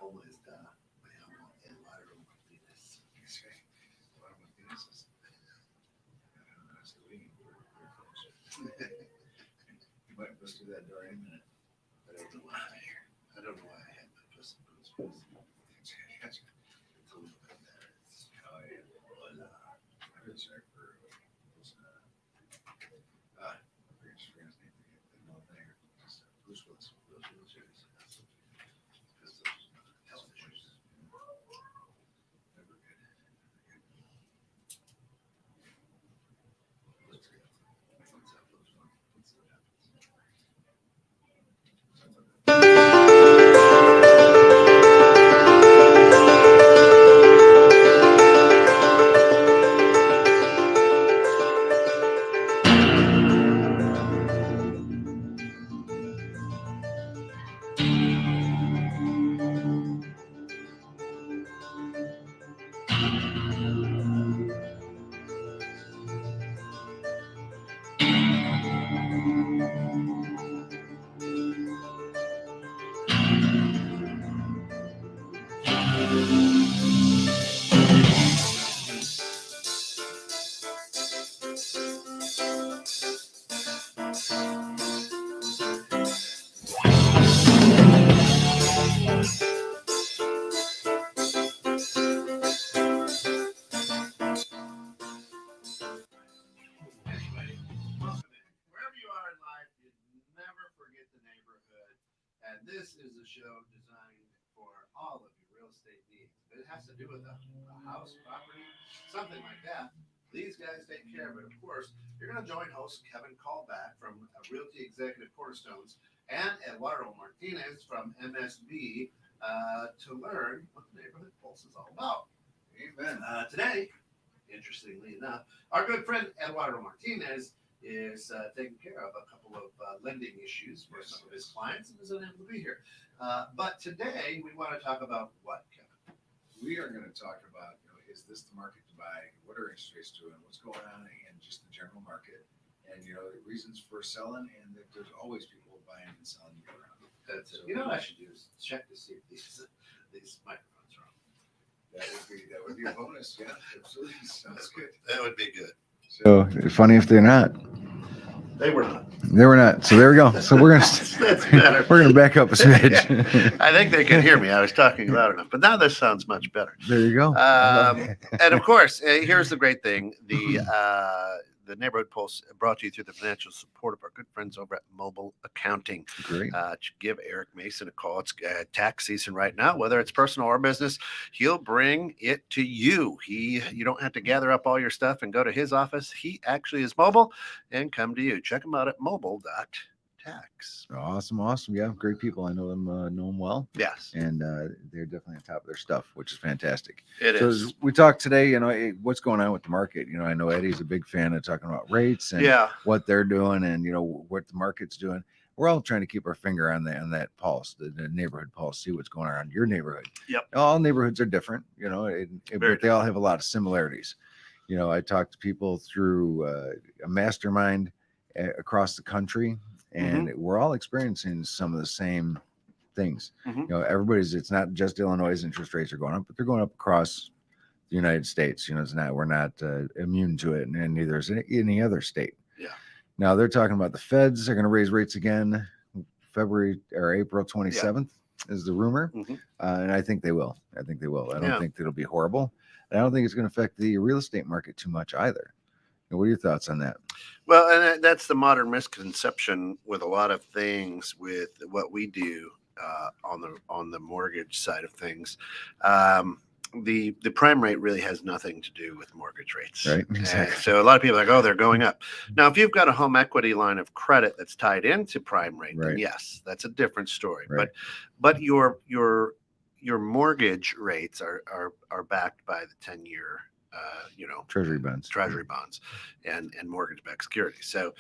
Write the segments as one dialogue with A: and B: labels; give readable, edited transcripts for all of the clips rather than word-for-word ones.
A: ¿Cómo está? Me llamo Eduardo Martínez.
B: Sí, Eduardo Martínez is that's the leading word folks. You might bust through that door any minute.
A: I don't know why I'm here. I don't know why I had my Puss in Boots voice. It's a little bit better. It's,
B: Oh, yeah.
A: hola.
B: I'm really sorry for those,
A: Ah,
B: I forget his friend's name. The no thing. Just, Bruce Willis.
A: those wheelchairs. Because those health issues.
B: Never good.
A: Let's go. Let's have those fun. Let's see what happens.
B: Sounds like
A: Anyway, welcome in. Wherever you are in life, you never forget the neighborhood. And this is a show designed for all of your real estate needs. If it has to do with a house, property, something like that, these guys take care of it. Of course, you're going to join host Kevin Callback from Realty Executive Cornerstones and Eduardo Martinez from MSB to learn what the neighborhood pulse is all about.
B: Amen.
A: Today, interestingly enough, our good friend Eduardo Martinez is taking care of a couple of lending issues for some of his clients and is unable to be here. But today we want to talk about what, Kevin?
B: We are going to talk about, is this the market to buy? What are interest rates doing? What's going on in just the general market? And, the reasons for selling, and that there's always people buying and selling year round.
A: That's it. You know what I should do is check to see if these microphones are on.
B: That would be a bonus. Yeah, absolutely. Sounds good.
A: That would be good.
C: So funny if they're not.
A: They were not.
C: They were not. So there we go. So we're
A: That's
C: gonna
A: better.
C: we're gonna back up a smidge.
A: I think they can hear me. I was talking loud enough, but now this sounds much better.
C: There you go. I love it.
A: And of course, here's the great thing: the neighborhood pulse brought to you through the financial support of our good friends over at Mobile Accounting.
C: Great.
A: Give Eric Mason a call. It's tax season right now. Whether it's personal or business, he'll bring it to you. You don't have to gather up all your stuff and go to his office. He actually is mobile and come to you. Check him out at mobile.tax.
C: Awesome. Yeah, great people. I know them well,
A: Yes,
C: and they're definitely on top of their stuff, which is fantastic.
A: it
C: So
A: is.
C: as we talked today, what's going on with the market. I know Eddie's a big fan of talking about rates and
A: Yeah.
C: what they're doing, and what the market's doing. We're all trying to keep our finger on that pulse, the neighborhood pulse, see what's going on in your neighborhood.
A: Yep.
C: All neighborhoods are different,
A: Very
C: but they all have a lot of similarities. I talk to people through a mastermind across the country, and we're all experiencing some of the same things.
A: Mhm.
C: It's not just Illinois' interest rates are going up, but they're going up across the United States. We're not immune to it, and neither is any other state.
A: Yeah.
C: Now they're talking about the feds are going to raise rates again, February or April 27th is the rumor, and I think they will. I don't think it'll be horrible. And I don't think it's going to affect the real estate market too much either. What are your thoughts on that?
A: Well, and that's the modern misconception with a lot of things with what we do on the mortgage side of things. The prime rate really has nothing to do with mortgage rates.
C: Right. Exactly.
A: So a lot of people are like, oh, they're going up. Now, if you've got a home equity line of credit that's tied into prime rate, then yes, that's a different story.
C: Right.
A: But your mortgage rates are backed by the 10-year
C: Treasury bonds
A: and mortgage-backed securities. So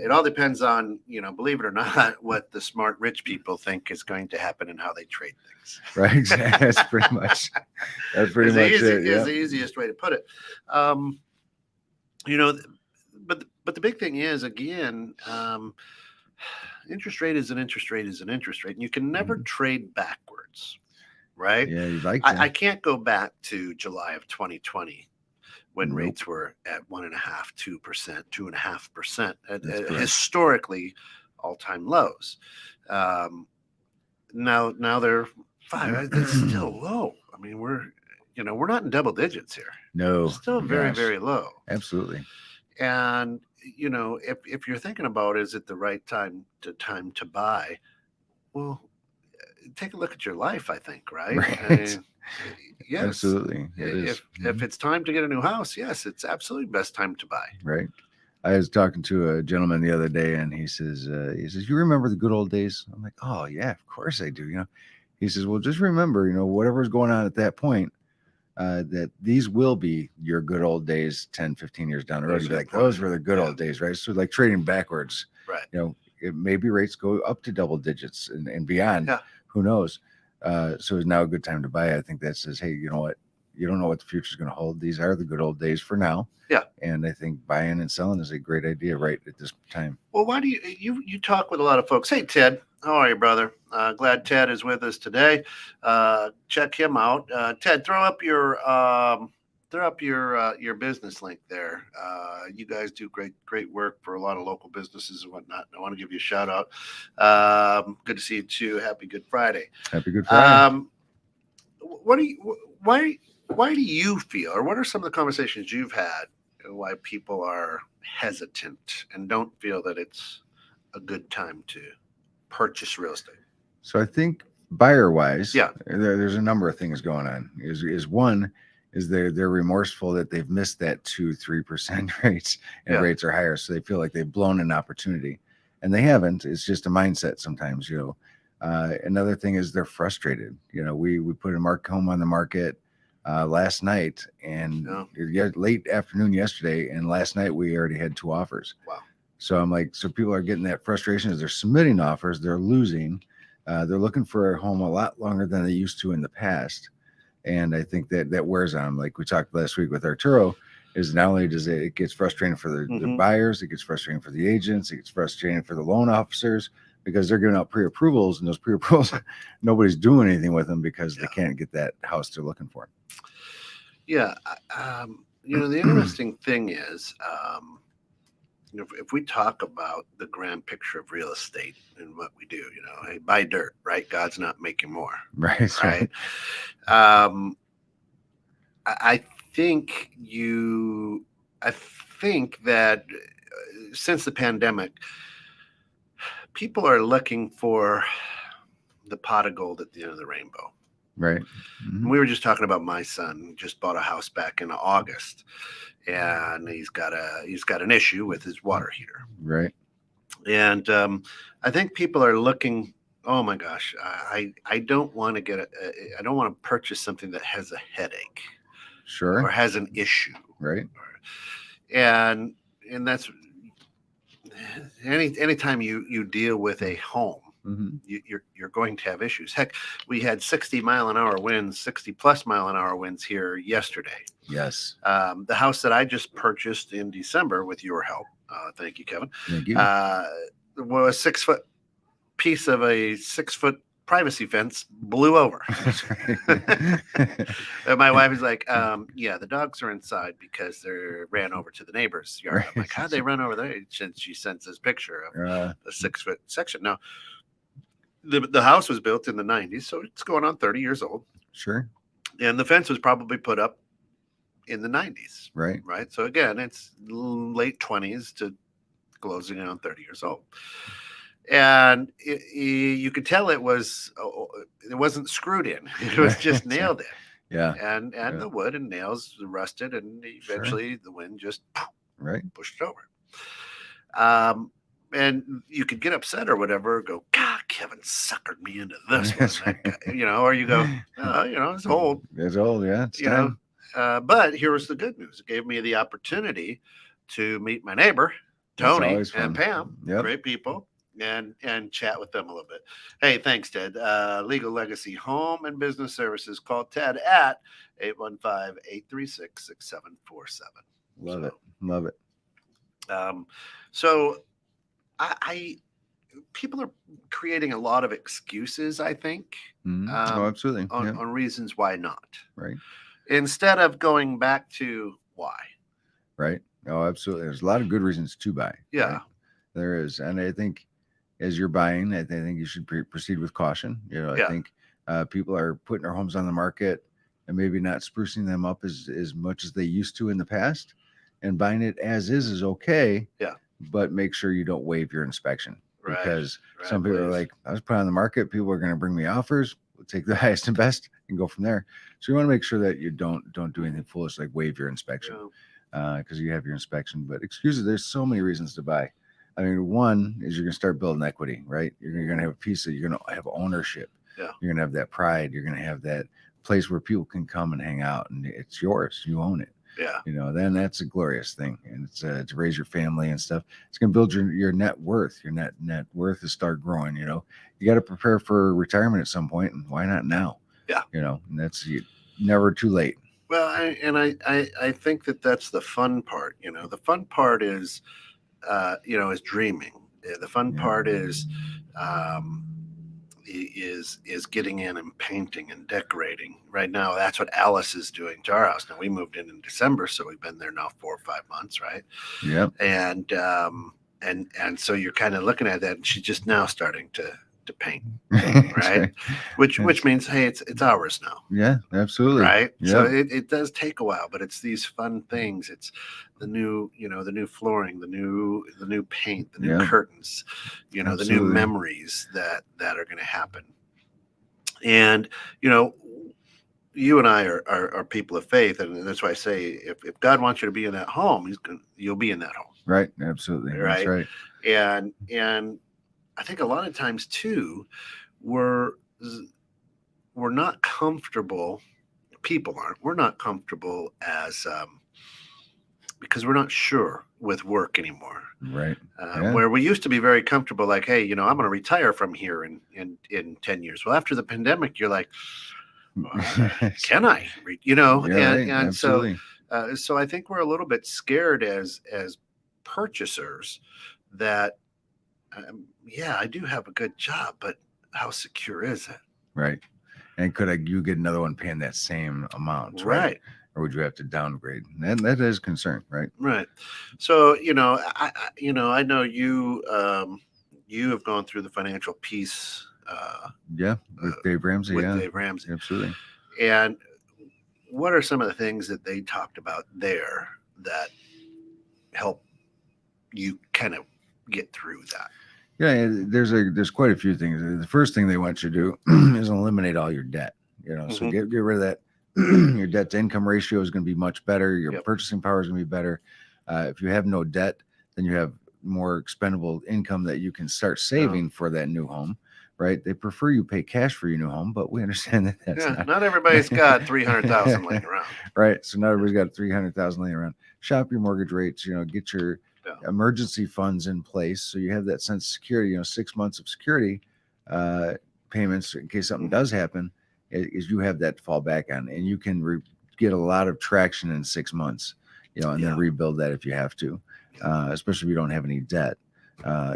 A: it all depends on, believe it or not, what the smart rich people think is going to happen and how they trade things.
C: Right. Exactly. That's pretty much it.
A: Is the easiest way to put it. But the big thing is, again, interest rate is an interest rate is an interest rate, and you can never trade backwards. right?
C: Yeah, you'd like
A: I
C: to.
A: can't go back to July of 2020 when
C: Nope.
A: rates were at 1.5%, 2%, 2.5%,
C: That's correct.
A: historically all-time lows. Um, now they're 5. That's still low. I mean, we're not in double digits here.
C: No,
A: Still very,
C: gosh,
A: very low.
C: absolutely.
A: And if you're thinking about is it the right time to buy, well, take a look at your life. I think, right? I
C: Right.
A: mean, yes.
C: Absolutely, it is.
A: If it's time to get a new house, yes, it's absolutely best time to buy.
C: Right. I was talking to a gentleman the other day, and he says, "You remember the good old days?" I'm like, "Oh yeah, of course I do." He says, "Well, just remember, whatever's going on at that point, that these will be your good old days 10, 15 years down the road."
A: That's
C: You'd be
A: a
C: like,
A: good
C: "Those
A: point.
C: were the good
A: Yeah.
C: old days, right?" So like trading backwards,
A: Right.
C: maybe rates go up to double digits and beyond.
A: Yeah.
C: Who knows? So it's now a good time to buy. I think that says, hey, you know what? You don't know what the future is going to hold. These are the good old days for now.
A: Yeah.
C: And I think buying and selling is a great idea right at this time.
A: Well, why do you talk with a lot of folks? Hey, Ted, how are you, brother? Glad Ted is with us today. Check him out. Ted, throw up your business link there. You guys do great work for a lot of local businesses and whatnot. I want to give you a shout out. Good to see you too. Happy Good Friday.
C: Happy Good Friday.
A: Why do you feel, or what are some of the conversations you've had, why people are hesitant and don't feel that it's a good time to purchase real estate?
C: So I think buyer wise,
A: Yeah.
C: there's a number of things going on. One is they're remorseful that they've missed that 2-3% rates, and
A: Yeah.
C: rates are higher, so they feel like they've blown an opportunity, and they haven't. It's just a mindset sometimes. Another thing is they're frustrated. We put a home on the market last night, and late afternoon yesterday, and last night we already had 2 offers.
A: Wow.
C: So I'm like, so people are getting that frustration as they're submitting offers, they're losing. They're looking for a home a lot longer than they used to in the past. And I think that wears on them. Like we talked last week with Arturo, is not only does it gets frustrating for the buyers, it gets frustrating for the agents, it gets frustrating for the loan officers, because they're giving out pre-approvals, and those pre-approvals, nobody's doing anything with them because they can't get that house they're looking for.
A: Yeah. The interesting thing is, if we talk about the grand picture of real estate and what we do, hey, buy dirt, right? God's not making more.
C: Right.
A: I think that since the pandemic, people are looking for the pot of gold at the end of the rainbow.
C: Right.
A: Mm-hmm. We were just talking about my son just bought a house back in August, and he's got an issue with his water heater.
C: Right.
A: And I think people are looking, oh my gosh, I don't want to I don't want to purchase something that has a headache.
C: Sure.
A: Or has an issue.
C: Right.
A: And that's anytime you deal with a home, you're going to have issues. Heck, we had 60 mile an hour winds, 60 plus mile an hour winds here yesterday.
C: Yes.
A: The house that I just purchased in December with your help, thank you, Kevin.
C: Thank you.
A: Was a 6-foot piece of a 6-foot privacy fence blew over. And my wife is like, the dogs are inside because they ran over to the neighbor's yard. I'm like, how'd they run over there? She sends this picture of a 6-foot section. Now, the house was built in the 90s, so it's going on 30 years old.
C: Sure.
A: And the fence was probably put up in the 90s.
C: Right.
A: Right. So again, it's late 20s to closing on 30 years old. And you could tell it wasn't screwed in. It was just nailed in.
C: Yeah.
A: And the wood and nails rusted, and eventually the wind just pushed it over. And you could get upset or whatever, go, God, Kevin suckered me into this one. Or you go, it's old.
C: It's old, yeah. It's time.
A: But here was the good news. It gave me the opportunity to meet my neighbor, Tony and Pam, great people, and chat with them a little bit. Hey, thanks, Ted. Legal Legacy Home and Business Services. Call Ted at 815-836-6747.
C: Love it.
A: So I people are creating a lot of excuses, I think,
C: Mhm.
A: um,
C: Oh, absolutely. Yeah.
A: on reasons why not,
C: Right.
A: instead of going back to why.
C: Right. Oh, absolutely. There's a lot of good reasons to buy.
A: Yeah.
C: Right? There is. And I think as you're buying, I think you should proceed with caution. I
A: Yeah.
C: think people are putting their homes on the market and maybe not sprucing them up as much as they used to in the past. And buying it as is okay.
A: Yeah.
C: But make sure you don't waive your inspection.
A: Right.
C: Because
A: Right,
C: some people are
A: please.
C: like, I was put on the market. People are going to bring me offers. We'll take the highest and best and go from there. So you want to make sure that you don't do anything foolish like waive your inspection.
A: Yeah.
C: Because you have your inspection. But excuses, there's so many reasons to buy. I mean, one is you're going to start building equity, right? You're going to have a piece of, you're going to have ownership.
A: Yeah.
C: You're going to have that pride. You're going to have that place where people can come and hang out, and it's yours. You own it.
A: Yeah.
C: Then that's a glorious thing, and it's to raise your family and stuff. It's going to build your net worth. Your net worth is start growing. You got to prepare for retirement at some point, and why not now?
A: Yeah.
C: And that's never too late.
A: Well, I think that's the fun part. The fun part is, is dreaming. The fun part is getting in and painting and decorating. Right now, that's what Alice is doing to our house. Now, we moved in December, so we've been there now 4 or 5 months, right?
C: Yep.
A: And so you're kind of looking at that, and she's just now starting to paint, right? Which means, hey, it's ours now.
C: Yeah, absolutely.
A: Right.
C: Yep.
A: So it does take a while, but it's these fun things. It's the new flooring, the new paint, the new curtains, the new memories that are going to happen. And you and I are people of faith, and that's why I say if God wants you to be in that home, you'll be in that home.
C: Right. Absolutely.
A: Right.
C: That's right.
A: And I think a lot of times too, we're not comfortable. People aren't. We're not comfortable as because we're not sure with work anymore.
C: Right.
A: Where we used to be very comfortable, like, hey, I'm going to retire from here in 10 years. Well, after the pandemic, you're like, can I? And so I think we're a little bit scared as purchasers that. I do have a good job, but how secure is it?
C: Right. And could you get another one paying that same amount?
A: Right.
C: Or would you have to downgrade? And that is a concern, right?
A: Right. So, I know you have gone through the financial piece.
C: With Dave Ramsey.
A: Dave Ramsey.
C: Absolutely.
A: And what are some of the things that they talked about there that help you kind of get through that?
C: Yeah, there's quite a few things. The first thing they want you to do is eliminate all your debt. So get rid of that. Your debt to income ratio is going to be much better. Your purchasing power is going to be better. If you have no debt, then you have more expendable income that you can start saving for that new home. Right? They prefer you pay cash for your new home, but we understand that that's
A: not everybody's got $300,000 laying around.
C: Right. So not everybody's got $300,000 laying around. Shop your mortgage rates. Get your emergency funds in place, so you have that sense of security. 6 months of security payments in case something does happen, is you have that to fall back on, and you can get a lot of traction in 6 months, and then rebuild that if you have to, especially if you don't have any debt.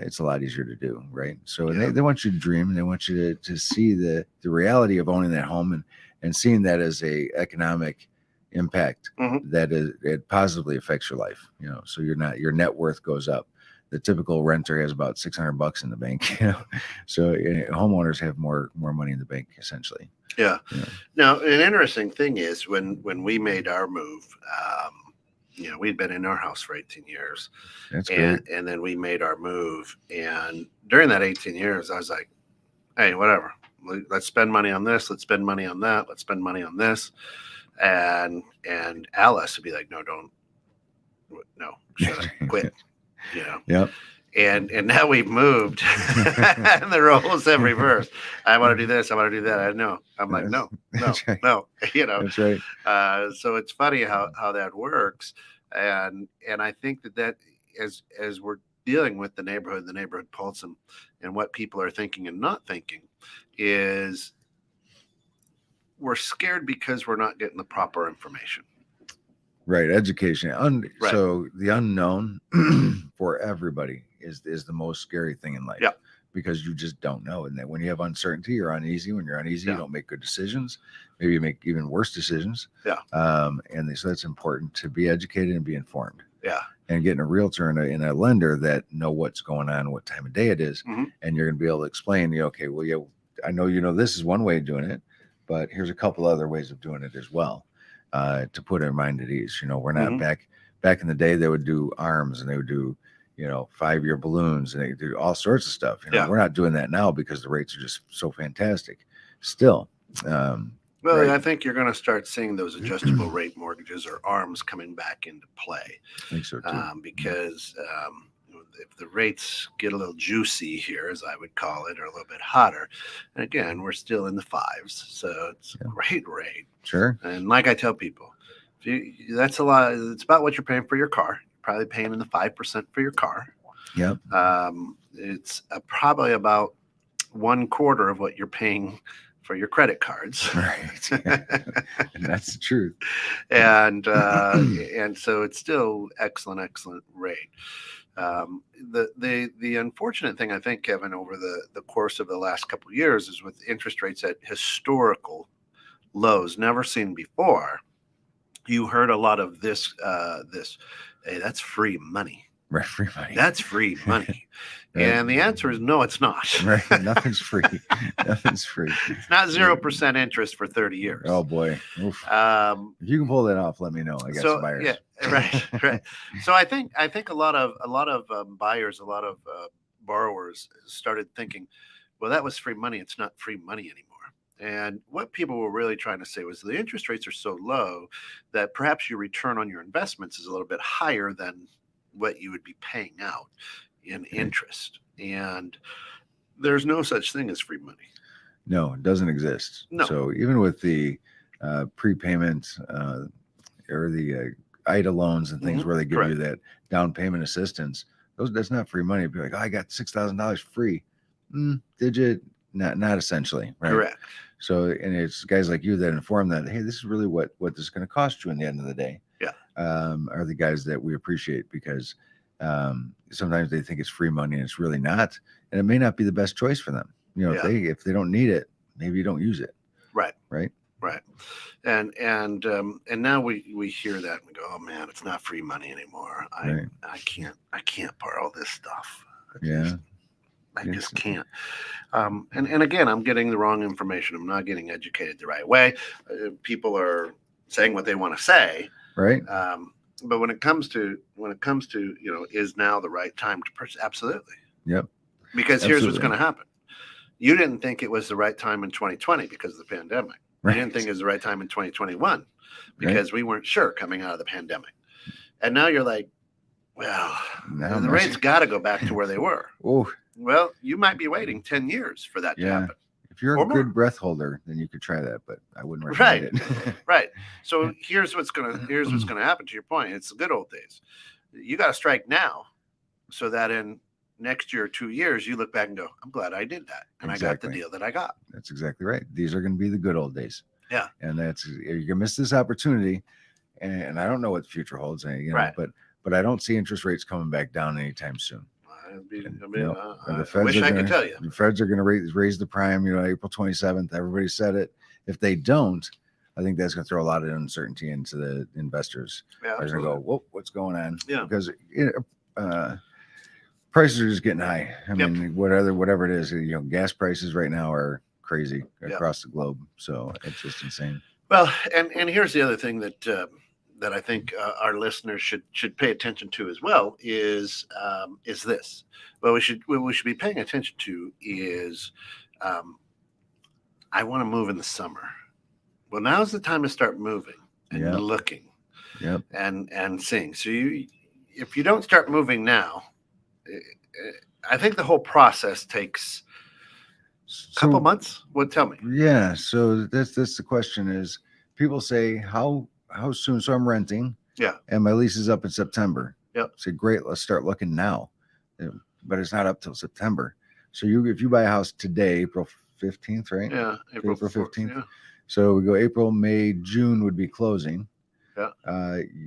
C: It's a lot easier to do, right? So they want you to dream, and they want you to see the reality of owning that home and seeing that as a economic impact that it positively affects your life. So your net worth goes up. The typical renter has about $600 in the bank. So homeowners have more money in the bank essentially.
A: Yeah. Now, an interesting thing is when we made our move, we'd been in our house for 18 years.
C: That's great.
A: And then we made our move, and during that 18 years, I was like, hey, whatever. Let's spend money on this. Let's spend money on that. Let's spend money on this. And Alice would be like, no, shut up, quit,
C: Yep.
A: And now we've moved and the roles have reversed. I want to do this. I want to do that. I know. I'm like, no.
C: That's right. That's right.
A: So it's funny how that works. And I think that as we're dealing with the neighborhood pulse and what people are thinking and not thinking is, we're scared because we're not getting the proper information.
C: Right. Education. So the unknown for everybody is the most scary thing in life.
A: Yeah.
C: because you just don't know. And that when you have uncertainty, you're uneasy. When you're uneasy,
D: Yeah.
C: you don't make good decisions. Maybe you make even worse decisions.
D: Yeah.
C: So that's important to be educated and be informed.
D: Yeah.
C: And getting a realtor and a lender that know what's going on, what time of day it is,
D: Mhm.
C: and you're going to be able to explain. Okay, well, yeah, I know this is one way of doing it, but here's a couple other ways of doing it as well, to put our mind at ease. We're not
D: Mhm.
C: back in the day. They would do arms and they would do 5-year balloons and they do all sorts of stuff.
D: Yeah.
C: We're not doing that now because the rates are just so fantastic. Still,
D: Well,
C: Right.
D: I think you're going to start seeing those adjustable rate mortgages or ARMs coming back into play,
C: I think so too.
D: because if the rates get a little juicy here, as I would call it, or a little bit hotter, and again, we're still in the 5s, so it's a great rate.
C: Sure.
D: And like I tell people, that's a lot. It's about what you're paying for your car. You're probably paying in the 5% for your car.
C: Yep.
D: It's probably about 1/4 of what you're paying for your credit cards.
C: Right. And that's the truth.
D: and so it's still excellent rate. The unfortunate thing, I think, Kevin, over the course of the last couple of years is with interest rates at historical lows, never seen before. You heard a lot of this, hey, that's free money.
C: Right. Free money.
D: That's free money.
C: Right.
D: And the answer is no, it's not.
C: Right. Nothing's free. Nothing's free.
D: It's not 0% interest for 30 years.
C: Oh boy. Oof. If you can pull that off, let me know. I got some buyers.
D: Yeah, right. So I think a lot of buyers, a lot of borrowers started thinking, well, that was free money. It's not free money anymore. And what people were really trying to say was the interest rates are so low that perhaps your return on your investments is a little bit higher than what you would be paying out in interest. And there's no such thing as free money.
C: No, it doesn't exist.
D: No.
C: So even with the prepayment or the IDA loans and things
D: Mhm.
C: where they give you
D: Correct.
C: that down payment assistance, that's not free money. It'd be like, oh, I got $6,000 free. Did you? Not essentially, right?
D: Correct.
C: So, and it's guys like you that inform that, hey, this is really what this is going to cost you in the end of the day.
D: Yeah.
C: Are the guys that we appreciate because sometimes they think it's free money and it's really not, and it may not be the best choice for them.
D: Yeah.
C: If they don't need it, maybe you don't use it.
D: Right.
C: Right.
D: And now we hear that and we go, oh man, it's not free money anymore.
C: Right.
D: I can't borrow this stuff.
C: Yeah.
D: I
C: Yes.
D: just can't. And again, I'm getting the wrong information. I'm not getting educated the right way. People are saying what they want to say.
C: Right.
D: But when it comes to is now the right time to purchase? Absolutely.
C: Yep.
D: Because here's what's
C: Absolutely.
D: going to happen. You didn't think it was the right time in 2020 because of the pandemic.
C: Right.
D: You didn't think it was the right time in 2021 because we weren't sure coming out of the pandemic. And now you're like, well,
C: Now
D: the rates got to go back to where they were.
C: Oh,
D: Well, you might be waiting 10 years for that to
C: Yeah.
D: happen.
C: if you're
D: Or
C: a
D: more.
C: good breath holder, then you could try that, but I wouldn't
D: Right.
C: recommend it.
D: Right. So here's what's gonna happen. To your point, it's the good old days. You got to strike now, so that in next year or 2 years, you look back and go, "I'm glad I did that, and I got the
C: Exactly.
D: deal that I got."
C: That's exactly right. These are going to be the good old days.
D: Yeah.
C: And you're going to miss this opportunity. And I don't know what the future holds,
D: Right.
C: but I don't see interest rates coming back down anytime soon.
D: And
C: the
D: I
C: Feds
D: wish
C: are
D: I
C: gonna-
D: could tell you.
C: The Feds are going to raise the prime, April 27th. Everybody said it. If they don't, I think that's going to throw a lot of uncertainty into the investors.
D: Yeah,
C: They're going to go, whoa, what's going on?
D: Yeah.
C: Because prices are just getting high. I
D: Yep.
C: mean, whatever it is, gas prices right now are crazy
D: Yep.
C: across the globe. So it's just insane.
D: Well, and here's the other thing that I think our listeners should pay attention to as well is this. What we should be paying attention to is I want to move in the summer. Well, now's the time to start moving and
C: Yeah.
D: looking
C: Yep.
D: and seeing. So if you don't start moving now, I think the whole process takes a couple months. Well, tell me.
C: Yeah. So that's the question is people say how soon? So I'm renting.
D: Yeah.
C: And my lease is up in September.
D: Yep.
C: So great. Let's start looking now. But it's not up till September. So if you buy a house today, April 15th, right?
D: Yeah,
C: April
D: 4th,
C: 15th.
D: Yeah.
C: So we go April, May, June would be closing.
D: Yeah.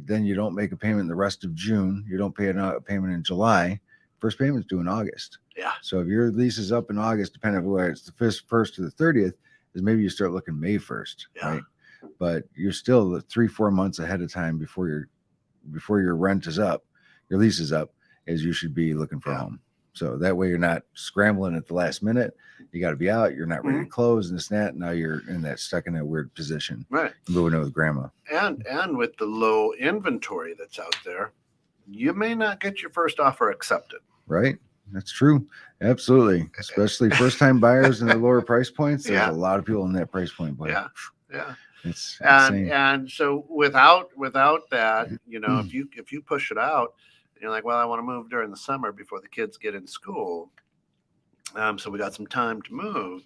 C: Then you don't make a payment the rest of June. You don't pay a payment in July. first payment's due in August.
D: Yeah.
C: So if your lease is up in August, depending on where it's the first to the 30th, is maybe you start looking May 1st,
D: Yeah.
C: right? But you're still 3-4 months ahead of time before your rent is up, your lease is up, as you should be looking for a
D: Yeah.
C: home. So that way you're not scrambling at the last minute. You got to be out. You're not ready to close and this and that. Now you're stuck in that weird position.
D: Right.
C: Moving in with grandma.
D: And with the low inventory that's out there, you may not get your first offer accepted.
C: Right. That's true. Absolutely. Especially first time buyers in the lower price points. There's
D: Yeah.
C: a lot of people in that price point. But
D: Yeah. Yeah.
C: it's
D: And
C: insane.
D: and so without that, if you push it out, and you're like, well, I want to move during the summer before the kids get in school. So we got some time to move.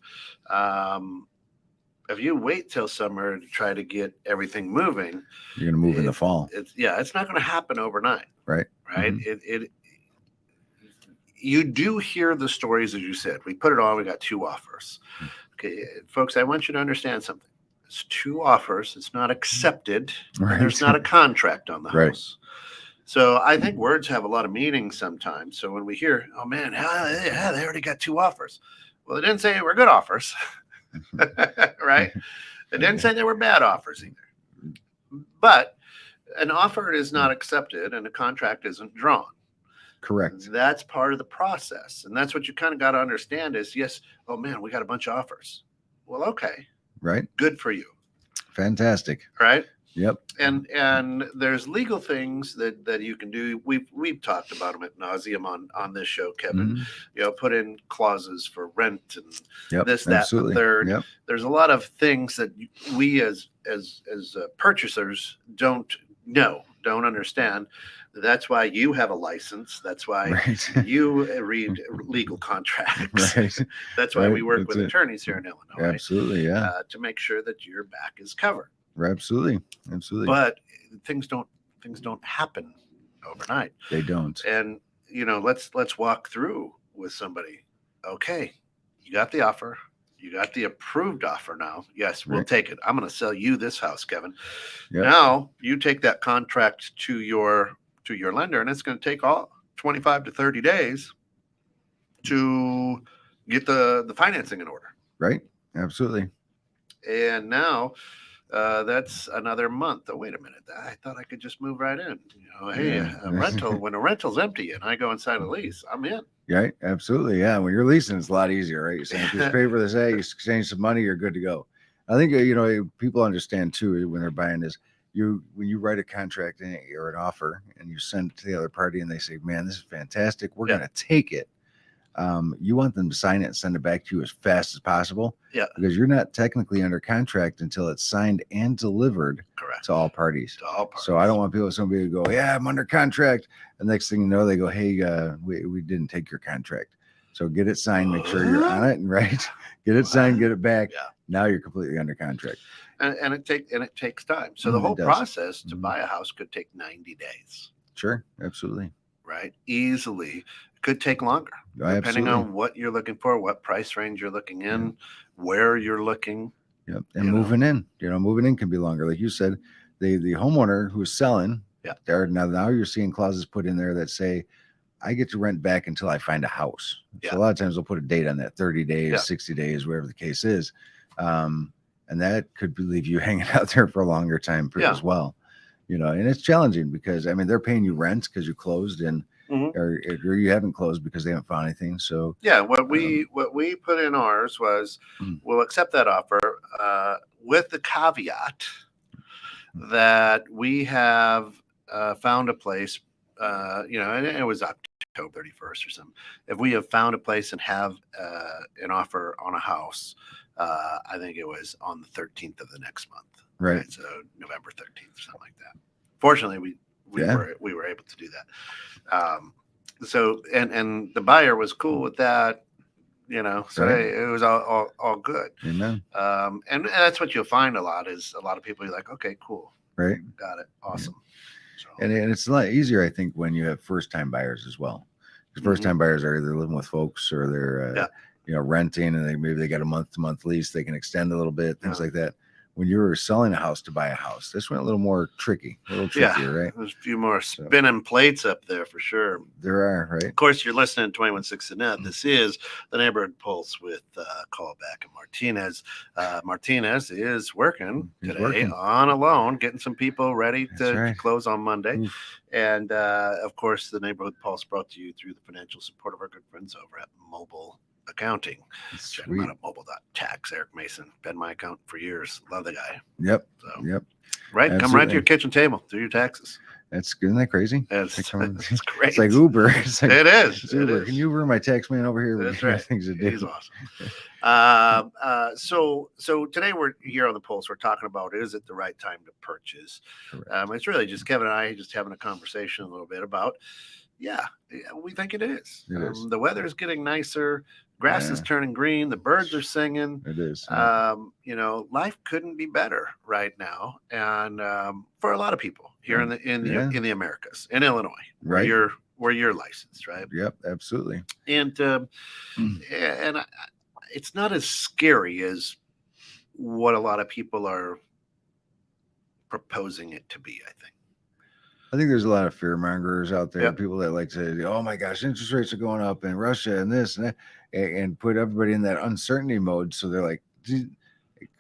D: If you wait till summer to try to get everything moving,
C: You're going to move in the fall.
D: it's not going to happen overnight.
C: Right.
D: Right. You do hear the stories, as you said. We put it on. We got 2 offers. Okay, folks, I want you to understand something. It's 2 offers. It's not accepted.
C: Right.
D: There's not a contract on the
C: Right.
D: house. So I think words have a lot of meaning sometimes. So when we hear, oh man, yeah, they already got 2 offers. Well, they didn't say they were good offers, right? They didn't say they were bad offers either. But an offer is not accepted and a contract isn't drawn.
C: Correct.
D: That's part of the process. And that's what you kind of got to understand is, yes, oh man, we got a bunch of offers. Well, okay,
C: Right.
D: good for you,
C: Fantastic.
D: right?
C: Yep.
D: And there's legal things that you can do. We've talked about them at nauseum on this show, Kevin.
C: Mhm.
D: Put in clauses for rent and
C: Yep.
D: this, that, and
C: Absolutely.
D: the third.
C: Yep.
D: There's a lot of things that we as purchasers don't understand. That's why you have a license. That's why
C: Right.
D: you read legal contracts.
C: Right.
D: That's why we
C: Right.
D: work
C: That's
D: with
C: it.
D: attorneys here in Illinois
C: Absolutely. Yeah.
D: to make sure that your back is covered.
C: Absolutely. Absolutely.
D: But things don't happen overnight.
C: They don't.
D: And let's walk through with somebody. Okay, you got the offer. You got the approved offer now. Yes, we'll
C: Right.
D: take it. I'm going to sell you this house, Kevin.
C: Yep.
D: Now you take that contract to your lender, and it's going to take all 25 to 30 days to get the financing in order.
C: Right. Absolutely.
D: And now that's another month. Oh, wait a minute. I thought I could just move right in. Hey,
C: Yeah.
D: a rental, when a rental's empty and I go inside a lease, I'm in.
C: Right. Absolutely. Yeah. When you're leasing, it's a lot easier, right? You send a piece of paper that say you exchange some money, you're good to go. I think, people understand too, when they're buying this, when you write a contract or an offer and you send it to the other party and they say, man, this is fantastic, we're
D: Yeah.
C: going to take it. You want them to sign it and send it back to you as fast as possible.
D: Yeah.
C: Because you're not technically under contract until it's signed and delivered
D: Correct.
C: to all parties.
D: To all parties.
C: So I don't want somebody to go, yeah, I'm under contract. And next thing you know, they go, hey, we didn't take your contract. So get it signed, make sure you're on it, and right. Get it signed, get it back.
D: Yeah.
C: Now you're completely under contract.
D: And it takes time. So the
C: It
D: whole
C: does.
D: process to
C: Mhm.
D: buy a house could take 90 days,
C: Sure, absolutely.
D: right? Easily. Could take longer,
C: Oh,
D: depending
C: absolutely.
D: on what you're looking for, what price range you're looking in, where you're looking.
C: Yep. And
D: you know.
C: moving in can be longer. Like you said, the homeowner who's selling,
D: Yeah.
C: now you're seeing clauses put in there that say, I get to rent back until I find a house.
D: Yeah.
C: So a lot of times they'll put a date on that, 30 days,
D: Yeah.
C: 60 days, whatever the case is. And that could leave you hanging out there for a longer time
D: Yeah.
C: as well. And it's challenging because they're paying you rent because you closed and
D: Mhm.
C: or you haven't closed because they haven't found anything. So
D: Yeah, what we put in ours was
C: Mm.
D: we'll accept that offer with the caveat that we have found a place, and it was October 31st or something. If we have found a place and have an offer on a house, I think it was on the 13th of the next month.
C: right.
D: So November 13th or something like that. Fortunately, we
C: Yeah.
D: were able to do that. So and the buyer was cool with that, so
C: Right.
D: hey, it was all good.
C: Amen.
D: And that's what you'll find a lot is a lot of people are like, okay, cool,
C: Right.
D: got it, awesome. So,
C: And it's a lot easier, I think, when you have first-time buyers as well. Because first-time buyers are either living with folks or they're, renting, and maybe they got a month-to-month lease. They can extend a little bit, things
D: Yeah.
C: like that. when you were selling a house to buy a house. This went a little more tricky, a little trickier, right?
D: There's a few more spinning plates up there for sure.
C: There are, right?
D: Of course, you're listening to 216 Net. This is the Neighborhood Pulse with Callback and Martinez. Martinez is working today on a loan, getting some people ready to close on Monday. Oof. And of course, the Neighborhood Pulse brought to you through the financial support of our good friends over at Mobile Accounting. Check them out at mobile.tax. Eric Mason, been my accountant for years. Love the guy.
C: Yep.
D: So,
C: yep.
D: Right. Absolutely. Come right to your kitchen table. Do your taxes.
C: That's good. Isn't that crazy?
D: It's great.
C: It's like Uber. It's like,
D: it is.
C: It's Uber. Can you Uber my tax man over here?
D: That's right.
C: Things to do.
D: He's awesome. So today we're here on the Pulse. We're talking about, is it the right time to purchase? It's really just Kevin and I just having a conversation a little bit about, we think it is. The weather is getting nicer. Grass is turning green. The birds are singing.
C: It is.
D: Life couldn't be better right now, and for a lot of people here in the Americas, in Illinois,
C: right,
D: where you're licensed, right?
C: Yep, absolutely.
D: And it's not as scary as what a lot of people are proposing it to be,
C: I think there's a lot of fear mongers out there. Yep. People that like to say, oh my gosh, interest rates are going up in Russia and this and that, and put everybody in that uncertainty mode. So they're like,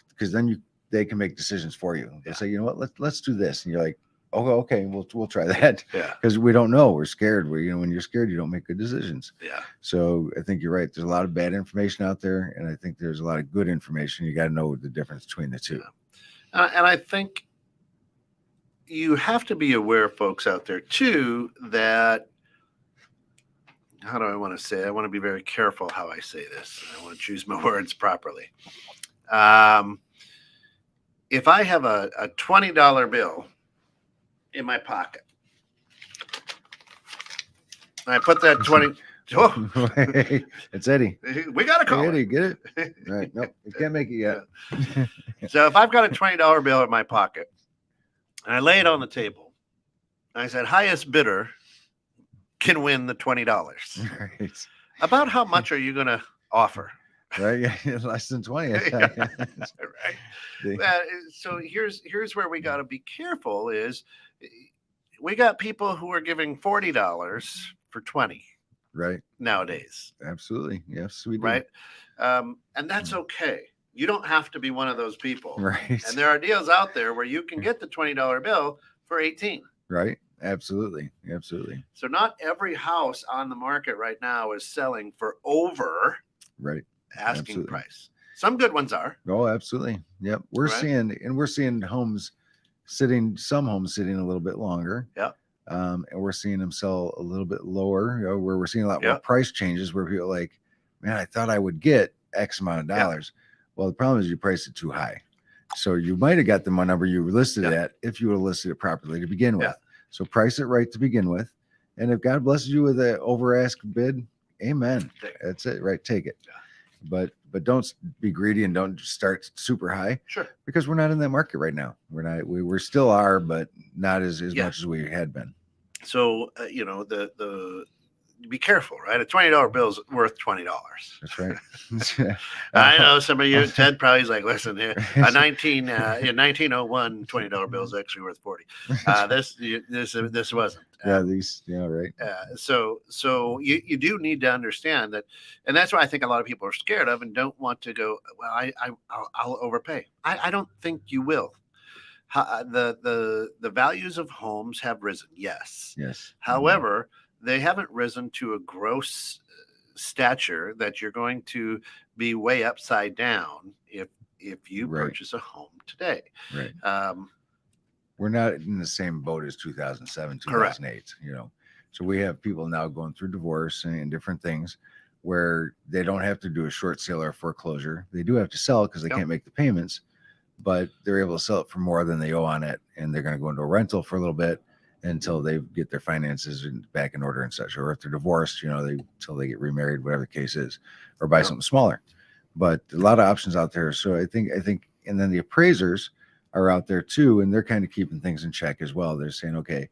C: because then they can make decisions for you. They say, you know what, let's do this. And you're like, oh, okay, we'll try that.
D: Yeah.
C: Because we don't know. We're scared. When you're scared, you don't make good decisions.
D: Yeah.
C: So I think you're right. There's a lot of bad information out there. And I think there's a lot of good information. You got to know the difference between the two.
D: Yeah. And I think you have to be aware, folks out there too, that, how do I want to say it? I want to be very careful how I say this. I want to choose my words properly. If I have a $20 bill in my pocket, and I put that 20.
C: Hey, it's Eddie.
D: We got to call
C: Eddie, get it? Right. Nope, you can't make it yet.
D: So if I've got a $20 bill in my pocket, and I lay it on the table, and I said, highest bidder can win the $20.
C: Right.
D: About how much are you going to offer?
C: Right. Yeah, less than 20.
D: Right. So here's where we got to be careful is we got people who are giving $40 for 20.
C: Right.
D: Nowadays.
C: Absolutely. Yes, we do.
D: Right. And that's okay. You don't have to be one of those people.
C: Right.
D: And there are deals out there where you can get the $20 bill for 18.
C: Right. Absolutely. Absolutely.
D: So not every house on the market right now is selling for over asking price. Some good ones are.
C: Oh, absolutely. Yep. We're seeing homes sitting a little bit longer.
D: Yep.
C: And we're seeing them sell a little bit lower, where we're seeing a lot more price changes where people are like, man, I thought I would get X amount of dollars. Yep. Well, the problem is you priced it too high. So you might have got the number you listed it at if you would have listed it properly to begin with. So price it right to begin with. And if God blesses you with an over ask bid, amen. That's it, right? Take it. Yeah. But don't be greedy and don't start super high.
D: Sure.
C: Because we're not in that market right now. We're not. We still are, but not as much as we had been.
D: So the be careful, right? A $20 bill is worth $20.
C: That's right.
D: I know some of you, Ted probably is like, listen, in 1901 $20 bill is actually worth 40. This wasn't.
C: Right.
D: So you do need to understand that, and that's why I think a lot of people are scared of and don't want to go. Well, I'll overpay. I don't think you will. The values of homes have risen. Yes. However, they haven't risen to a gross stature that you're going to be way upside down if you purchase a home today.
C: Right. We're not in the same boat as 2007, 2008. So we have people now going through divorce and different things where they don't have to do a short sale or foreclosure. They do have to sell because they can't make the payments, but they're able to sell it for more than they owe on it, and they're going to go into a rental for a little bit until they get their finances back in order and such, or if they're divorced, until they get remarried, whatever the case is, or buy something smaller. But a lot of options out there. So I think, and then the appraisers are out there too, and they're kind of keeping things in check as well. They're saying, okay,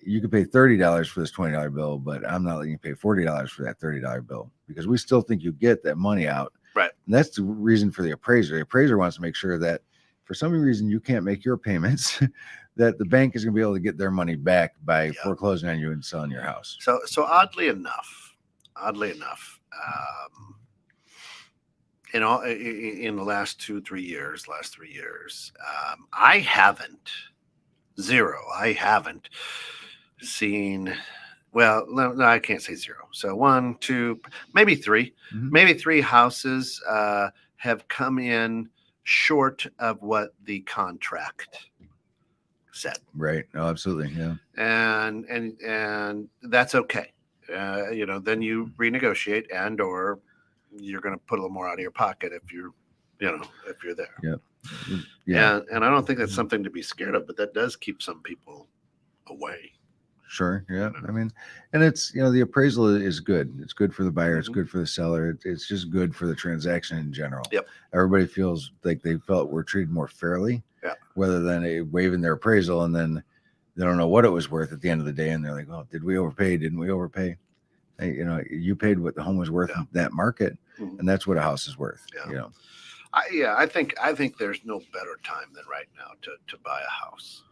C: you can pay $30 for this $20 bill, but I'm not letting you pay $40 for that $30 bill, because we still think you get that money out.
D: Right.
C: And that's the reason for the appraiser. The appraiser wants to make sure that for some reason you can't make your payments, that the bank is going to be able to get their money back by
D: Yeah.
C: foreclosing on you and selling your house.
D: So oddly enough, in the last 3 years, I haven't seen. Well, no, I can't say zero. So 1, 2, maybe 3,
C: Mhm.
D: maybe 3 houses have come in short of what the contract said,
C: Right. No, absolutely. Yeah.
D: and that's okay. Then you renegotiate, or you're going to put a little more out of your pocket if you're there.
C: Yep. Yeah.
D: And I don't think that's something to be scared of, but that does keep some people away.
C: Sure. Yeah. I mean, and it's, the appraisal is good. It's good for the buyer. It's
D: Mhm.
C: good for the seller. It's just good for the transaction in general.
D: Yep.
C: Everybody feels like they felt we're treated more fairly,
D: Yeah.
C: rather than a waiving their appraisal and then they don't know what it was worth at the end of the day. And they're like, well, did we overpay? Didn't we overpay? Hey, you paid what the home was worth
D: Yeah.
C: in that market,
D: Mhm.
C: and that's what a house is worth.
D: Yeah. I think there's no better time than right now to buy a house.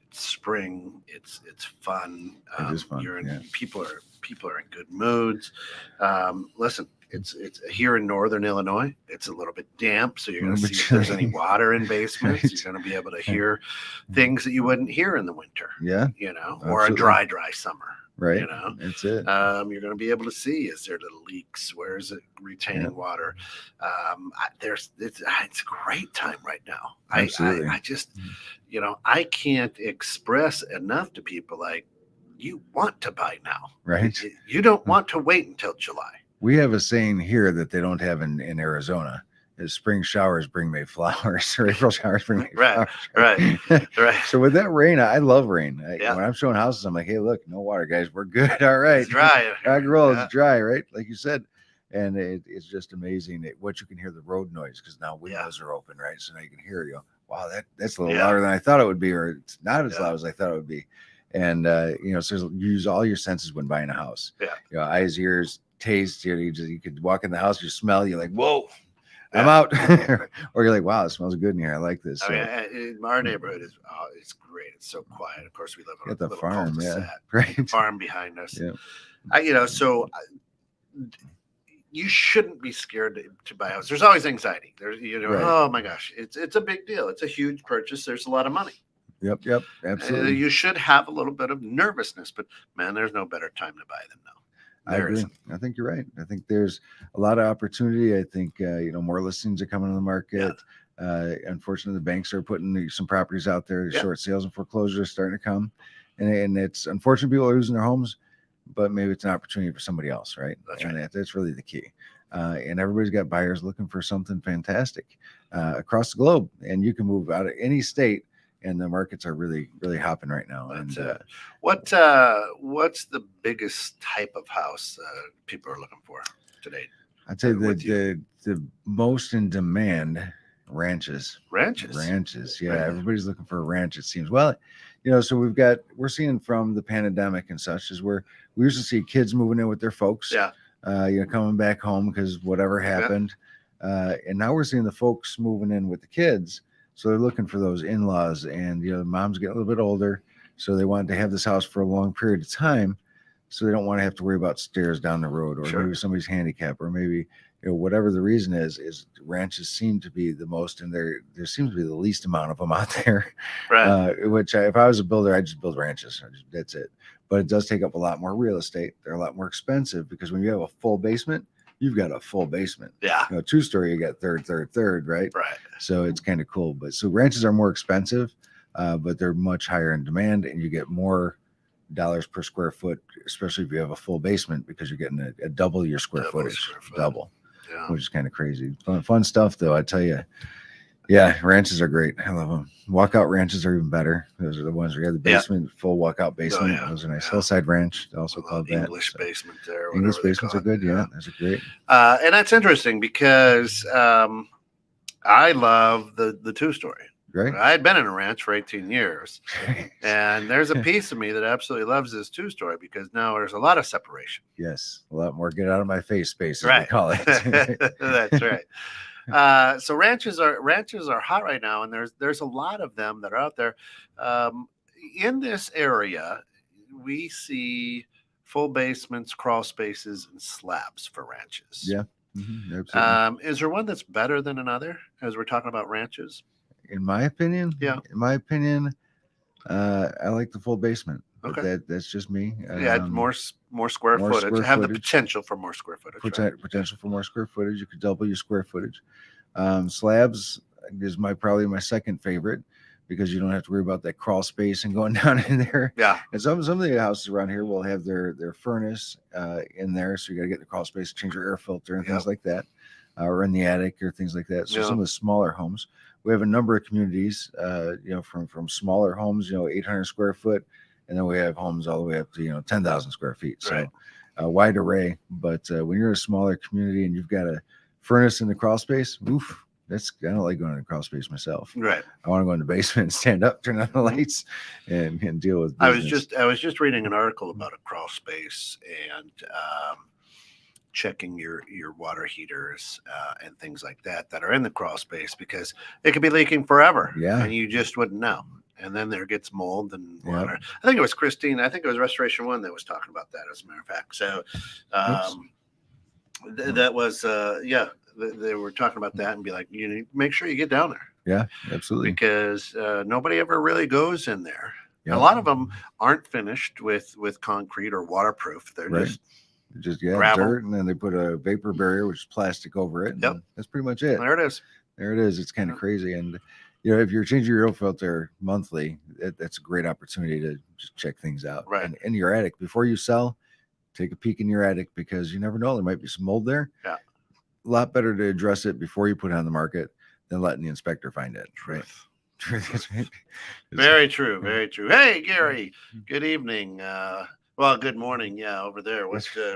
D: It's spring. It's fun.
C: It is fun, yeah.
D: People are in good moods. Listen, it's here in northern Illinois. It's a little bit damp, so you're going to
C: Little
D: see
C: bit
D: if there's any
C: chilly.
D: water in basements.
C: Right.
D: You're going to be able to hear things that you wouldn't hear in the winter.
C: Yeah.
D: Or a
C: Absolutely.
D: dry summer.
C: Right. That's it.
D: You're going to be able to see, is there little leaks? Where is it retaining
C: Yeah.
D: water? It's a great time right now.
C: Absolutely.
D: I just, I can't express enough to people, like, you want to buy now.
C: Right.
D: You don't want to wait until July.
C: We have a saying here that they don't have in Arizona. Is spring showers bring May flowers, or April showers bring May
D: Right,
C: flowers.
D: Right.
C: So with that rain, I love rain.
D: Yeah.
C: When I'm showing houses, I'm like, hey, look, no water, guys. We're good. All right.
D: It's dry.
C: Rock and roll.
D: Yeah.
C: It's dry, right? Like you said. And it's just amazing what you can hear the road noise, because now windows are open, right? So now you can hear, wow, that's a little
D: Yeah.
C: louder than I thought it would be, or it's not as
D: Yeah.
C: loud as I thought it would be. And so you use all your senses when buying a house.
D: Yeah.
C: Eyes, ears, taste. You could walk in the house, you smell, you're like, whoa, I'm
D: Yeah.
C: out. Or you're like, wow, it smells good in here. I like this.
D: I
C: So,
D: mean, our neighborhood is it's great. It's so quiet. Of course, we live on
C: at
D: a
C: the
D: little
C: farm, yeah,
D: cul-de-sac.
C: right.
D: Farm behind us.
C: Yeah.
D: You shouldn't be scared to buy a house. There's always anxiety. There's,
C: Right.
D: oh my gosh, it's a big deal. It's a huge purchase. There's a lot of money.
C: Yep, absolutely.
D: You should have a little bit of nervousness, but man, there's no better time to buy than now.
C: I
D: There
C: agree.
D: isn't.
C: I think you're right. I think there's a lot of opportunity. I think more listings are coming on the market. Unfortunately, the banks are putting some properties out there.
D: Yeah.
C: Short sales and foreclosures are starting to come, and it's unfortunate people are losing their homes, but maybe it's an opportunity for somebody else, right?
D: That's
C: and
D: right.
C: that's really the key. And everybody's got buyers looking for something fantastic across the globe, and you can move out of any state. And the markets are really, really hopping right now.
D: That's
C: And
D: it. What's the biggest type of house people are looking for today?
C: I'd say
D: with
C: the most in demand ranches.
D: Ranches.
C: Yeah,
D: Right.
C: everybody's looking for a ranch, it seems. Well, so we're seeing from the pandemic and such is where we used to see kids moving in with their folks.
D: Yeah.
C: Coming back home because whatever happened. And now we're seeing the folks moving in with the kids. So they're looking for those in-laws, and the mom's getting a little bit older, so they wanted to have this house for a long period of time, so they don't want to have to worry about stairs down the road, or
D: Sure.
C: maybe somebody's handicapped, or maybe whatever the reason is ranches seem to be the most, and there seems to be the least amount of them out there.
D: Right.
C: If I was a builder, I'd just build ranches. That's it. But it does take up a lot more real estate. They're a lot more expensive because when you have a full basement, you've got a full basement.
D: Yeah.
C: 2-story, you got third, right?
D: Right.
C: So it's kind of cool. But so ranches are more expensive, but they're much higher in demand, and you get more dollars per square foot, especially if you have a full basement, because you're getting a double your square
D: Double
C: footage,
D: square foot.
C: double,
D: Yeah.
C: which is kind of crazy. Fun stuff, though. I tell you. Yeah, ranches are great. I love them. Walkout ranches are even better. Those are the ones where you have the
D: Yeah.
C: basement, full walkout basement.
D: yeah.
C: Those are nice.
D: Yeah.
C: Hillside Ranch, also
D: Well,
C: called that.
D: English
C: So,
D: basement there. or
C: English
D: whatever they
C: basements are
D: call it.
C: good. Yeah, those are great.
D: And that's interesting because I love the 2-story.
C: Great.
D: I had been in a ranch for 18 years, and there's a piece of me that absolutely loves this 2-story because now there's a lot of separation.
C: Yes, a lot more get out of my face space, as we
D: Right.
C: call it.
D: That's right. So ranches are hot right now, and there's a lot of them that are out there. Um, in this area, we see full basements, crawl spaces, and slabs for ranches.
C: Yeah. Absolutely.
D: Is there one that's better than another as we're talking about ranches?
C: In my opinion,
D: Yeah.
C: I like the full basement. But
D: Okay.
C: that's just me.
D: Yeah, more square
C: more
D: footage.
C: square
D: Have the
C: footage.
D: potential for more square footage. Right?
C: Potential for more square footage. You could double your square footage. Slabs is probably my second favorite because you don't have to worry about that crawl space and going down in there.
D: Yeah.
C: And some of the houses around here will have their furnace in there, so you got to get the crawl space, change your air filter and things like that, or in the attic or things like that. So some of the smaller homes, we have a number of communities, from smaller homes, 800 square foot, and then we have homes all the way up to 10,000 square feet. So
D: Right.
C: a wide array. But when you're a smaller community and you've got a furnace in the crawl space, oof. I don't like going in the crawl space myself.
D: Right.
C: I want to go in the basement and stand up, turn on the lights, and deal with business.
D: I was just reading an article about a crawl space and checking your water heaters and things like that are in the crawl space because it could be leaking forever.
C: Yeah.
D: And you just wouldn't know. And then there gets mold and
C: Yep.
D: water. I think it was Christine. I think it was Restoration One that was talking about that, as a matter of fact. So that was they were talking about that and be like, you need to make sure you get down there.
C: Yeah, absolutely.
D: Because nobody ever really goes in there.
C: Yep.
D: A lot of them aren't finished with concrete or waterproof. They're
C: Right.
D: just
C: gravel,
D: gravel.
C: dirt, and then they put a vapor barrier, which is plastic, over it.
D: Yep.
C: And that's pretty much it.
D: there it is.
C: There it is. It's kind of
D: Yep.
C: crazy. And if you're changing your oil filter monthly, that's a great opportunity to just check things out.
D: Right.
C: And in your attic, before you sell, take a peek in your attic because you never know, there might be some mold there.
D: Yeah.
C: A lot better to address it before you put it on the market than letting the inspector find it. Right.
D: Truth.
C: Right.
D: Very true. Very true. Hey, Gary. Good evening. Well, good morning. Yeah, over there.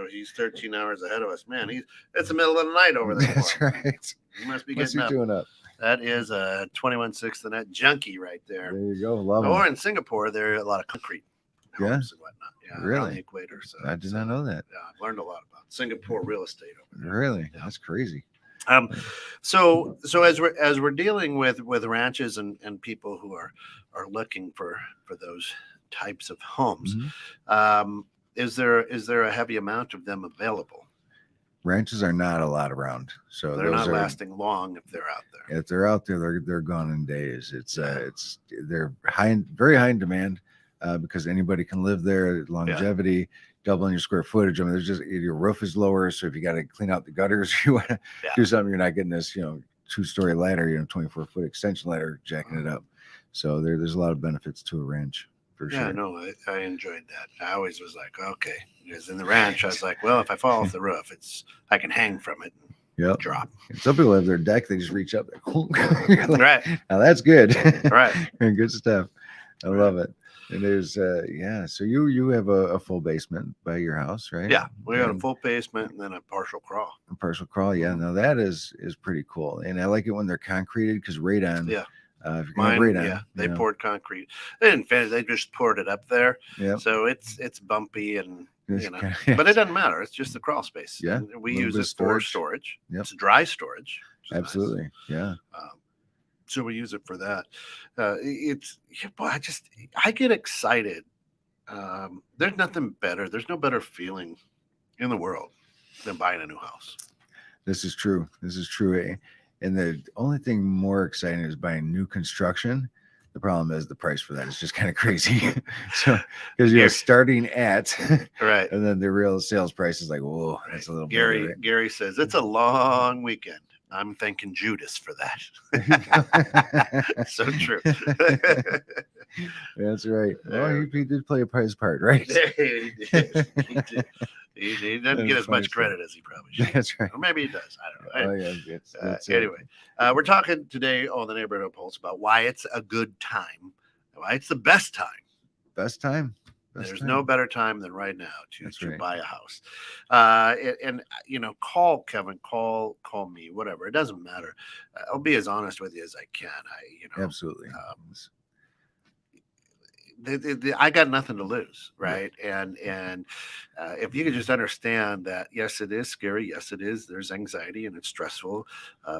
D: He's 13 hours ahead of us. Man, it's the middle of the night over there.
C: That's right.
D: He must be
C: What's he
D: getting up.
C: doing up?
D: That is a 21/6 the net junkie right there.
C: There you go. Love
D: Or
C: him.
D: in Singapore, there are a lot of concrete
C: Yeah?
D: homes and whatnot. Yeah,
C: Really?
D: around the equator. So
C: I did not know that.
D: Yeah, I've learned a lot about Singapore real estate over there.
C: Really?
D: Yeah.
C: That's crazy.
D: So as we're dealing with ranches and people who are looking for those types of homes,
C: Mhm.
D: is there a heavy amount of them available?
C: Ranches are not a lot around, so
D: They're not
C: those are,
D: lasting long if they're out there.
C: if they're out there, they're gone in days. They're very high in demand because anybody can live there. Longevity, doubling your square footage. I mean, there's just your roof is lower, so if you got to clean out the gutters, you want to
D: Yeah.
C: do something. You're not getting this, 2-story ladder, 24-foot extension ladder jacking it up. So there's a lot of benefits to a ranch for
D: Yeah,
C: sure.
D: no, I enjoyed that. I always was like, okay, because in the ranch, I was like, well, if I fall off the roof, I can hang from it and
C: Yep.
D: drop.
C: And some people have their deck; they just reach up. You're like,
D: Right,
C: now that's good.
D: right.
C: Good stuff. I
D: Right.
C: love it. And there's so you have a full basement by your house, right?
D: Yeah, we got a
C: And
D: full basement and then a partial crawl.
C: a partial crawl. Yeah, now that is pretty cool. And I like it when they're concreted because radon.
D: Yeah.
C: If you're gonna have
D: Mine,
C: radon,
D: yeah, they poured concrete. They didn't finish; they just poured it up there.
C: Yep.
D: So it's bumpy and
C: It's
D: you know,
C: kinda-
D: but it doesn't matter. It's just the crawl space.
C: Yeah,
D: And we
C: little
D: use
C: bit
D: it
C: of
D: for
C: storage.
D: storage.
C: Yep.
D: It's dry storage. which is nice.
C: Absolutely. Yeah.
D: So we use it for that. I get excited. There's nothing better. There's no better feeling in the world than buying a new house.
C: This is true. And the only thing more exciting is buying new construction. The problem is the price for that is just kind of crazy. So because you're
D: Gary-
C: starting at,
D: Right.
C: and then the real sales price is like, whoa, that's a little
D: Gary
C: bit.
D: Gary says it's a long weekend. I'm thanking Judas for that. So true.
C: That's right. Well, he did play his part, right?
D: He did. He doesn't get as
C: funny
D: much
C: stuff.
D: credit as he probably should.
C: That's right.
D: Or maybe he does. I don't know.
C: Oh yeah, that's it.
D: Anyway, we're talking today on the Neighborhood Pulse about why it's a good time, why it's the best time.
C: Best time.
D: There's no better time than right now
C: That's
D: to
C: right.
D: buy a house. And call Kevin, call me, whatever. It doesn't matter. I'll be as honest with you as I can.
C: Absolutely.
D: I got nothing to lose, right? And if you could just understand that, yes, it is scary. Yes, it is. There's anxiety and it's stressful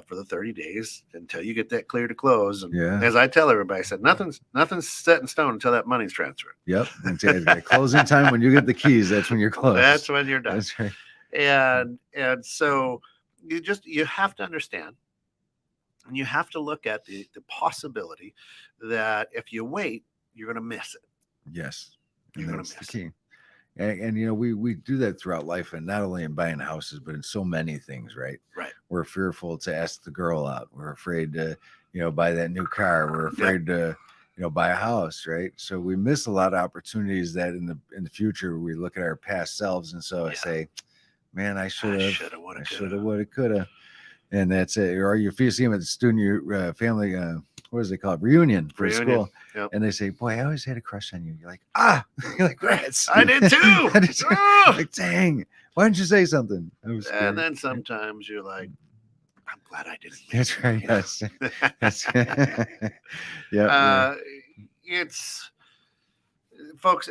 D: for the 30 days until you get that clear to close. And
C: Yeah.
D: as I tell everybody, I said nothing's set in stone until that money's transferred.
C: Yep. And at closing time, when you get the keys, that's when you're closed.
D: That's when you're done.
C: That's right.
D: And so you have to understand, and you have to look at the possibility that if you wait, you're going to miss it.
C: Yes.
D: You're
C: And
D: gonna
C: that's the
D: miss
C: key. And you know, we do that throughout life, and not only in buying houses, but in so many things, right?
D: Right.
C: We're fearful to ask the girl out. We're afraid to, you know, buy that new car. We're afraid to, you know, buy a house, right? So we miss a lot of opportunities that in the future we look at our past selves, and so I say, man, I should have, would have, could have, and that's it. Or you see them at the student family, what is it called, reunion for school, and they say, boy, I always had a crush on you. You're like, you're like, rats.
D: I did too.
C: Like, dang, why didn't you say something?
D: And then sometimes you're like, I'm glad I didn't.
C: That's right. Yes.
D: It's folks.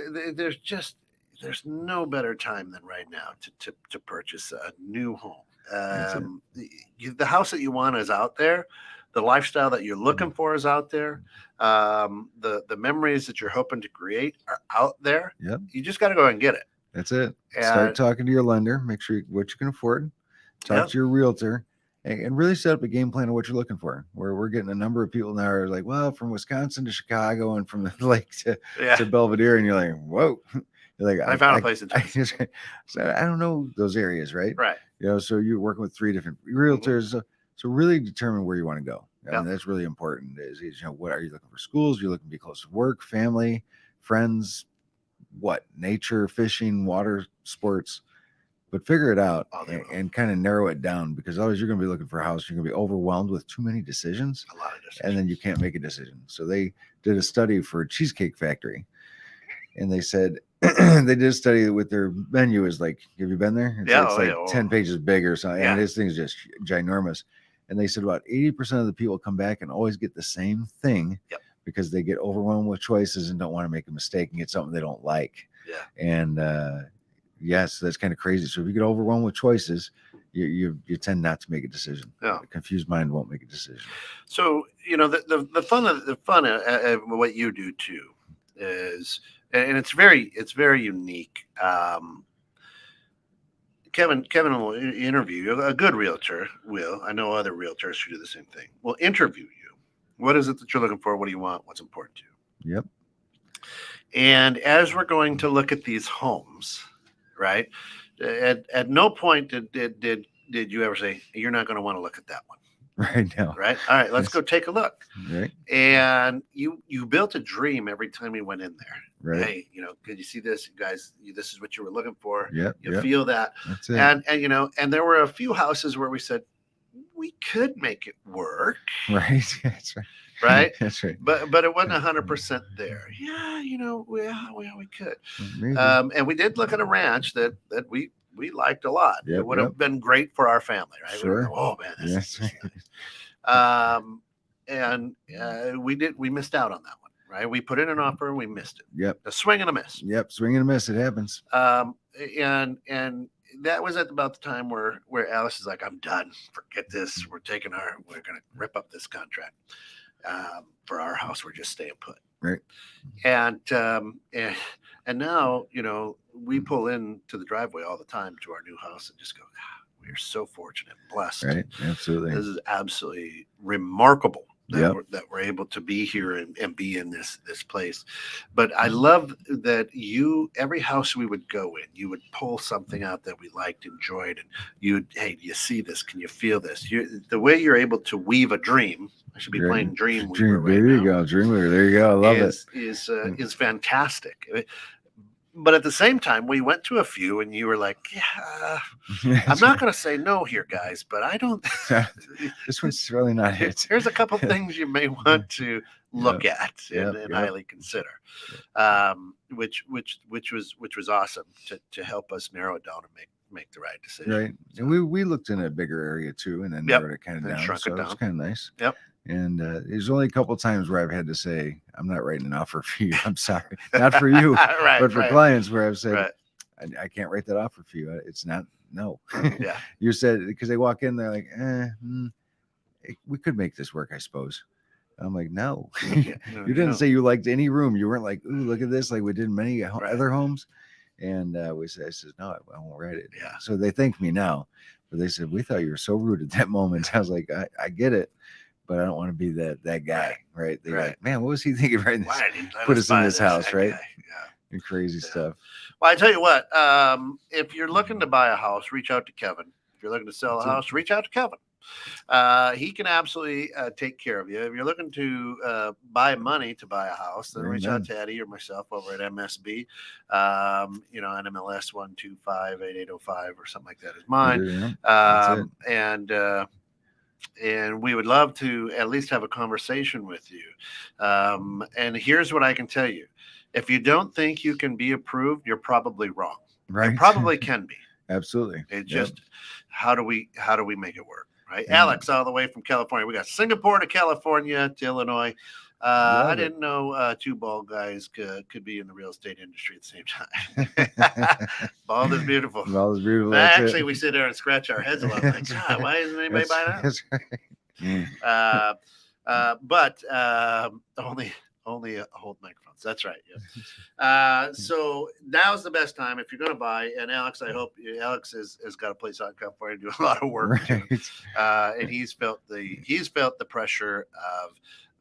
D: There's no better time than right now to purchase a new home. The house that you want is out there. The lifestyle that you're looking for is out there. The memories that you're hoping to create are out there.
C: Yep.
D: You just got to go and get it.
C: That's it. Start talking to your lender. Make sure what you can afford. Talk to your realtor. And really set up a game plan of what you're looking for. Where we're getting a number of people now are like, well, from Wisconsin to Chicago and from the lake to Belvedere, and you're like, whoa. You're like,
D: I found a place in Texas.
C: So I don't know those areas, right?
D: Right.
C: You know, so you're working with 3 different realtors. Mm-hmm. So really determine where you want to go. I mean, that's really important. Is you know, what are you looking for? Schools? You're looking to be close to work, family, friends, what? Nature, fishing, water sports. But figure it out and kind of narrow it down, because otherwise you're going to be looking for a house. You're going to be overwhelmed with too many decisions.
D: A lot of decisions.
C: And then you can't make a decision. So they did a study for Cheesecake Factory, and they said they did a study with their menu is like, have you been there? It's like 10 pages big or something. And this thing is just ginormous. And they said about 80% of the people come back and always get the same thing because they get overwhelmed with choices and don't want to make a mistake and get something they don't like.
D: Yeah.
C: And yes, that's kind of crazy. So if you get overwhelmed with choices, you tend not to make a decision.
D: Yeah.
C: A confused mind won't make a decision.
D: So, you know, the fun of what you do too is, and it's very unique. Kevin will interview you. A good realtor will. I know other realtors who do the same thing. Will interview you. What is it that you're looking for? What do you want? What's important to you?
C: Yep.
D: And as we're going to look at these homes, right? At no point did you ever say you're not going to want to look at that one?
C: Right now.
D: Right. All right. Let's go take a look.
C: Right.
D: And you built a dream every time you went in there.
C: Right.
D: Hey, you know, could you see this, guys? This is what you were looking for.
C: Yeah.
D: You feel that.
C: That's it.
D: And you know, and there were a few houses where we said we could make it work.
C: Right. That's right.
D: Right.
C: That's right.
D: But it wasn't 100% there. Yeah. You know, we could.
C: Maybe.
D: And we did look at a ranch that we liked a lot.
C: Yep,
D: it would have been great for our family, right?
C: Sure.
D: Oh man, this is nice. And we missed out on that one, right? We put in an offer and we missed it.
C: Yep.
D: A swing and a miss.
C: Yep. Swing and a miss. It happens.
D: And that was at about the time where Alice is like, I'm done. Forget this. We're going to rip up this contract for our house. We're just staying put.
C: Right.
D: And now, you know, we pull into the driveway all the time to our new house and just go, we are so fortunate and blessed.
C: Right. Absolutely.
D: This is absolutely remarkable that,
C: Yep.
D: we're able to be here and be in this place. But I love that every house we would go in, you would pull something out that we liked, enjoyed, and hey, do you see this? Can you feel this? The way you're able to weave a dream. I should be playing Dreamweaver right
C: there you
D: now.
C: go. Dreamweaver. There you go. I love it.
D: Is fantastic. But at the same time, we went to a few and you were like, I'm not going to say no here, guys, but I don't.
C: This one's really not it.
D: Here's a couple things you may want to look at and highly consider, which was awesome to help us narrow it down and make the right decision.
C: Right. And we looked in a bigger area too, and then narrowed it kind of down.
D: Shrunk
C: So
D: it down.
C: It's kind of nice.
D: Yep.
C: And there's only a couple times where I've had to say, I'm not writing an offer for you. I'm sorry. Not for you,
D: Right,
C: but for
D: right,
C: clients where I've said,
D: right.
C: I can't write that offer for you. It's not, no.
D: Yeah.
C: You said, because they walk in, they're like, we could make this work, I suppose. I'm like, no.
D: Yeah, no,
C: You didn't
D: no.
C: say you liked any room. You weren't like, ooh, look at this, like we did in many
D: Right.
C: other homes. And I said, no, I won't write it.
D: Yeah.
C: So they thank me now, but they said, we thought you were so rude at that moment. I was like, I get it, but I don't want to be that guy, right? They're
D: Right.
C: like, man, what was he thinking writing this?
D: Why didn't he let
C: Put us in
D: buy
C: this house,
D: that
C: right?
D: guy? Yeah.
C: And crazy
D: Yeah.
C: stuff.
D: Well, I tell you what, if you're looking to buy a house, reach out to Kevin. If you're looking to sell a
C: That's it.
D: house, reach out to Kevin. He can absolutely take care of you. If you're looking to buy money to buy a house, then reach out to Eddie or myself over at MSB. NMLS 1258805 or something like that is mine.
C: That's it.
D: And we would love to at least have a conversation with you. And here's what I can tell you: if you don't think you can be approved, you're probably wrong.
C: Right.
D: You probably can be.
C: Absolutely.
D: It's
C: Yep.
D: just how do we make it work, right?
C: Yeah.
D: Alex, all the way from California. We got Singapore to California to Illinois. I
C: Love it.
D: didn't know two bald guys could be in the real estate industry at the same time. Bald is beautiful.
C: All is beautiful. That's
D: Actually,
C: it.
D: we sit there and scratch our heads a lot. Like, God, why isn't anybody buying that?
C: That's right.
D: But only hold microphones. That's right. Yeah. So now's the best time if you're going to buy. And Alex, I hope Alex has got a place out in California doing a lot of work too.
C: Right.
D: And he's felt the pressure of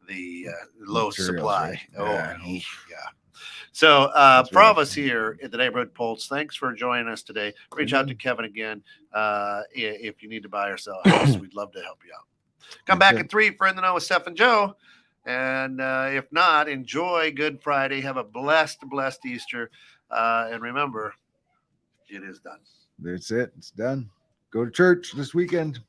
D: the low
C: Materials,
D: supply.
C: right?
D: Oh,
C: Yeah.
D: yeah. So
C: That's
D: for all of
C: rough.
D: us here at the Neighborhood Pulse, thanks for joining us today. Reach out to Kevin again if you need to buy or sell a house. We'd love to help you out. Come
C: That's
D: back
C: it.
D: at 3 for In the Know with Steph and Joe. And if not, enjoy Good Friday. Have a blessed Easter. And remember, it is done.
C: That's it. It's done. Go to church this weekend.